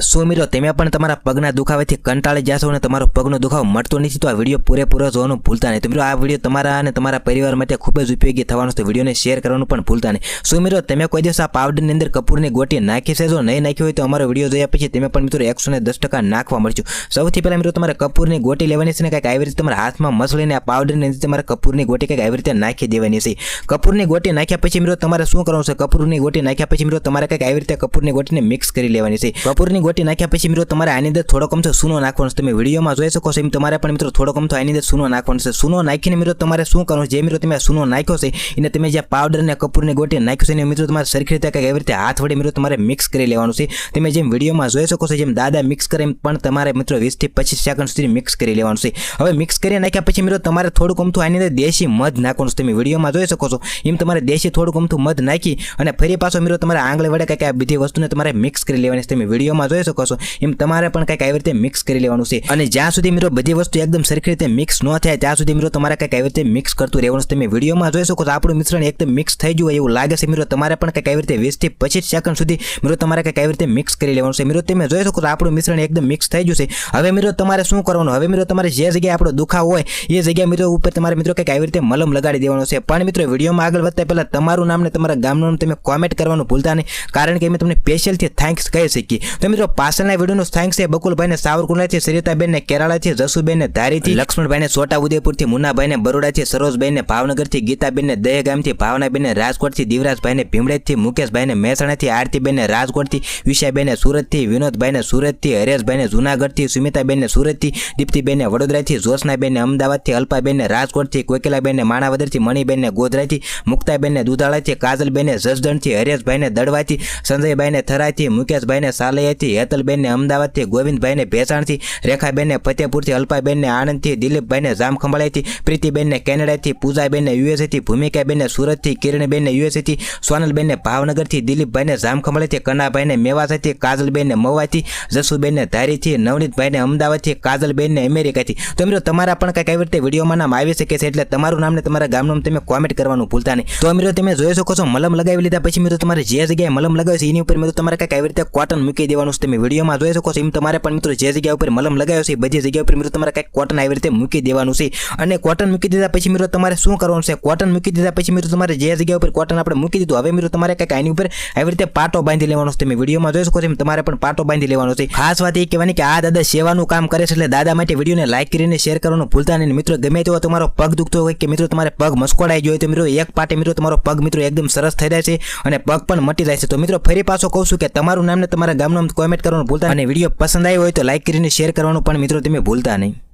સો મિત્રો તમે પણ તમારા પગના દુખાવાથી કંટાળી જશો અને તમારો પગનો દુખાવો મળતો નથી તો આ વિડીયો પૂરેપૂરો જોવાનું ભૂલતા નહીં. તો મિત્રો આ વિડીયો તમારા અને તમારા પરિવાર માટે ખૂબ જ ઉપયોગી થવાનો છે. વિડીયોને શેર કરવાનું પણ ભૂલતા નહીં. સો મિત્રો તમે કોઈ દિવસ આ પાવડરની અંદર કપૂરની ગોટી નાખી છે? જો નહીં નાખી હોય તો અમારો વિડીયો જોયા પછી તમે પણ મિત્રો 110% નાખવા મળજો. સૌથી પહેલાં મિત્રો તમારે કપૂરની ગોટી લેવાની છે ને કંઈક આવી રીતે તમારા હાથમાં મસળીને આ પાવડરની અંદર તમારે કપૂરની ગોટી કંઈક આવી રીતે નાખી દેવાની છે. કપૂરની ગોટી નાખ્યા પછી મિત્રો તમારે શું કરવાનું છે? કપૂરની ગોટી નાખ્યા પછી મિત્રો તમારે કંઈક આવી રીતે કપૂરની ગોટીને મિક્સ કરી લેવાની છે. કપૂરની ગોટી નાખ્યા પછી મિત્રો તમારે આની અંદર થોડો કમથો સૂનો નાખવાનો છે. તમે વિડીયોમાં જોઈ શકો છો એમ તમારે પણ મિત્રો થોડો કમથો આની અંદર સૂનો નાખવાનો છે. સૂનો નાખીને મિત્રો તમારે શું કરવાનું છે? જે મિત્રો તમે સૂનો નાખ્યો છે એને તમે જે પાવડર અને કપૂરની ગોટી નાખ્યો છે એને મિત્રો તમારે સરખી રીતે કંઈક એવી રીતે હાથ વડે મિત્રો તમારે મિક્સ કરી લેવાનું છે. તમે જેમ વિડીયોમાં જોઈ શકો છો જેમ દાદા મિક્સ કરે એમ પણ તમારે મિત્રો 20 થી 25 સેકન્ડ સુધી મિક્સ કરી લેવાનું છે. હવે મિક્સ કરી નાખ્યા પછી મિત્રો તમારે થોડું કમથું આની અંદર દેશી મધ નાખવાનું છે. તમે વિડીયોમાં જોઈ શકો છો એમ તમારે દેશી થોડું કમથું મધ નાખી અને ફરી પાછો મિત્રો તમારે આંગળી વડે કંઈક આ બધી વસ્તુને તમારે મિક્સ કરી લેવાની છે. તમે વિડીયોમાં જોઈ શકો છો એમ તમારે પણ કંઈક આવી રીતે મિક્સ કરી લેવાનું છે. અને જ્યાં સુધી મિત્રો બધી વસ્તુ એકદમ સરખી રીતે મિક્સ ન થાય ત્યાં સુધી મિત્રો તમારે કંઈક આવી રીતે મિક્સ કરતું રહેવાનું છે. તમે વિડીયોમાં જોઈ શકો છો આપણું મિશ્રણ એકદમ મિક્સ થઈ ગયું એવું લાગે છે. મિત્રો તમારે પણ કંઈક આવી રીતે 20 થી 25 સેકન્ડ સુધી મિત્રો તમારે કંઈક આવી રીતે મિક્સ કરી લેવાનું છે. મિત્રો તમે જોઈ શકો છો આપણું મિશ્રણ એકદમ મિક્સ થઈ ગયું છે. હવે મિત્રો તમારે શું કરવાનું? હવે મિત્રો તમારે જે જગ્યાએ આપણો દુખાવો હોય એ જગ્યાએ મિત્રો ઉપર તમારે મિત્રો કંઈક આવી રીતે મલમ લગાડી દેવાનું છે. પણ મિત્રો વિડીયોમાં આગળ વધતા પહેલા તમારું નામ ને તમારા ગામનું નામ તમે કોમેન્ટ કરવાનું ભૂલતા નહીં, કારણ કે અમે તમને સ્પેશિયલથી થેન્ક્સ કહી શકીએ. તો મિત્રો પાછળના વિડીયોનો થેન્ક્સ છે બકુલભાઈને સાવરકુંડલાથી, સરિતાબેનને કેરાલાથી, જસુબેનને ધારીથી, લક્ષ્મણભાઈને છોટા ઉદેપુરથી, મુન્નાભાઈને બરોડાથી, સરોજભાઈને ભાવનગરથી, ગીતાબેનને દહેગામથી, ભાવનાબેનને રાજકોટથી, દિવરાજભાઈને ભીમડેજથી, મુકેશભાઈને મહેસાણાથી, આરતીબેનને રાજકોટથી, વિશાબેનને સુરતથી, વિનોદભાઈને સુરતથી, હરેશભાઈને જૂનાગઢથી, સુમિતાબેનને સુરતથી, દીપ્તિબેનને વડોદરાથી, જોશનાબેનને અમદાવાદથી, અલ્પાબેનને રાજકોટથી, કોકિલાબેનને માણાવદરથી, મણિબેનને ગોધરાથી, મુક્તાબેનને દુધાળાથી, કાજલબેનને જસદણથી, હરેશભાઈને દડવાથી, સંજયભાઈને થરાથી, મુકેશભાઈને સાલૈયાથી, હેતલબેનને અમદાવાદથી, ગોવિંદભાઈને ભેસાણથી, રેખાબેનને ફતેપુરથી, અલ્પાબેનને આણંદથી, દિલીપભાઈને જામખંભાળિયાથી, પ્રીતિબેનને કેનેડાથી, પૂજાબેનને યુએસએથી, ભૂમિકાબેનને સુરતથી, કિરણબેનને યુએસએથી, સોનલબેનને ભાવનગરથી, દિલીપભાઈને જામખંભાળિયાથી, કનાભાઈને મેવાસાથી, કાજલબેનને મવાથી, જસુબેનને ધારીથી, નવનીતભાઈને અમદાવાદથી, કાજલબેનને અમેરિકાથી. તો મિત્રો તમારા પણ કંઈક આવી રીતે વિડીયોમાં નામ આવી શકે છે એટલે તમારું નામ ને તમારા ગામનું તમે કોમેન્ટ કરવાનું ભૂલતા નહીં. તો મિત્રો તમે જોઈ શકો છો મલમ લગાવી લીધા પછી મિત્રો તમારે જે જગ્યાએ મલમ લગાવ્યો છે એની ઉપર મિત્રો તમારે કંઈક આવી રીતે કોટન મૂકી દેવાનું છે. તમે વિડીયોમાં જોઈ શકો છો એમ તમારે પણ મિત્રો જે જગ્યા ઉપર મલમ લગાવ્યો છે બધી જગ્યા ઉપર મિત્રો તમારે કંઈક કોટન આવી રીતે મૂકી દેવાનું છે. અને કોટન મૂકી દીધા પછી મિત્રો તમારે શું કરવાનું છે? કોટન મૂકી દીધા પછી મિત્રો તમારે જે જગ્યા ઉપર કોટન આપણે મૂકી દીધું હવે મિત્રો તમારે કંઈક આની ઉપર આવી રીતે પાટો બાંધી લેવાનો છે. તમે વિડીયોમાં જોઈ શકો છો એમ તમારે પણ પાટો બાંધી લેવાનો છે. ખાસ વાત એ કહેવાની કે આ દાદા સેવાનું કામ કરે છે એટલે દાદા માટે વિડીયોને લાઈક કરીને શેર કરવાનું ભૂલતા નહીં. મિત્રો ગમે તેવો તમારો પગ દુખતો હોય કે મિત્રો તમારે પગ મસ્કોડાઈ ગયો હોય તો મિત્રો એક પાટે મિત્રો તમારો પગ મિત્રો એકદમ સરસ થઈ જાય છે અને પગ પણ મટી જાય છે. તો મિત્રો ફરી પાછો કહું છું કે તમારું નામ ને તમારા ગામનું નામ કોમેન્ટ કરવાનું ભૂલતા નહીં અને વિડીયો પસંદ આવ્યો હોય તો લાઈક કરીને શેર કરવાનું પણ મિત્રો તમે ભૂલતા નહીં.